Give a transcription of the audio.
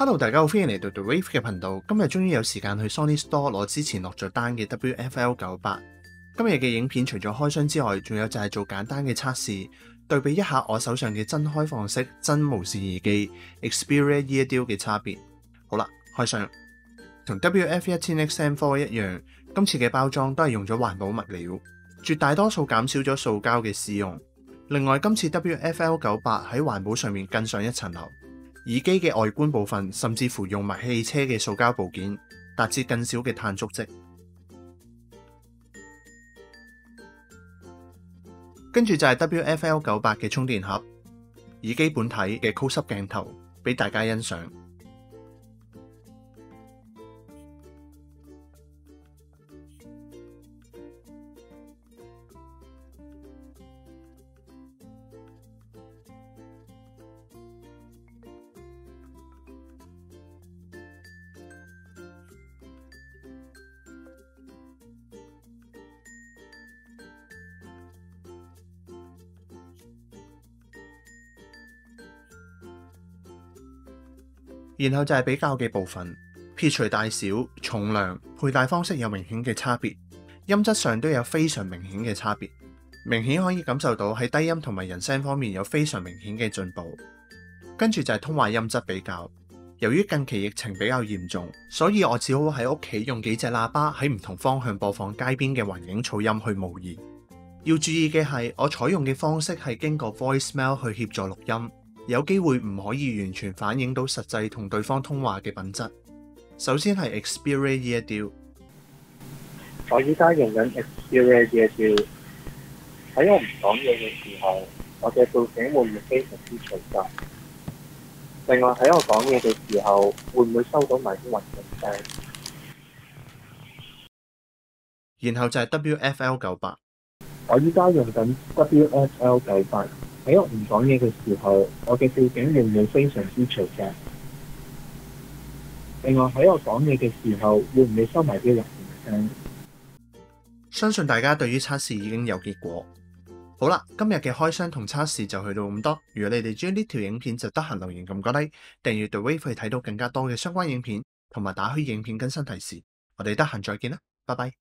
Hello，大家好，歡迎嚟到 The Wave 嘅頻道。今日終於有時間去 Sony Store 攞之前落咗單嘅 WFL98。今日嘅影片除咗開箱之外，仲有就係做簡單嘅測試，對比一下我手上嘅真開放式真無線耳機 Xperia Eardeal 嘅差別。好啦，開箱。同 WF-1000X-M4 一樣，今次嘅包裝都係用咗環保物料，絕大多數減少咗塑膠嘅使用。另外，今次 WFL98 喺環保上面更上一層樓。耳機嘅外觀部分，甚至乎用埋汽車嘅塑膠部件，達至更少嘅碳足跡。跟住就係 WFL98 嘅充電盒，耳機本體嘅 close-up 鏡頭，俾大家欣賞。然後就係比較嘅部分，撇除大小、重量、佩戴方式有明顯嘅差別，音質上都有非常明顯嘅差別，明顯可以感受到喺低音同埋人聲方面有非常明顯嘅進步。跟住就係通話音質比較，由於近期疫情比較嚴重，所以我只好喺屋企用幾隻喇叭喺唔同方向播放街邊嘅環境噪音去模擬。要注意嘅係，我採用嘅方式係經過 voicemail 去協助錄音。有機會唔可以完全反映到實際同對方通話嘅品質。首先係 Xperia Eardeal， 我依家用緊 Xperia Eardeal， 喺我唔講嘢嘅時候，我嘅背景會唔會非常之嘈雜？另外喺我講嘢嘅時候，會唔會收到埋啲環境聲？然後就係 WFL98， 我依家用緊 WFL98。喺我唔講嘢嘅時候，我嘅背景會唔會非常之嘈雜？另外喺我講嘢嘅時候，會唔會收埋啲環境聲？相信大家對於測試已經有結果。好啦，今日嘅開箱同測試就去到咁多。如果你哋中意呢條影片，就得閒留言撳個 like，訂閱 The Wave 去睇到更加多嘅相關影片，同埋打開影片更新提示。我哋得閒再見啦，拜拜。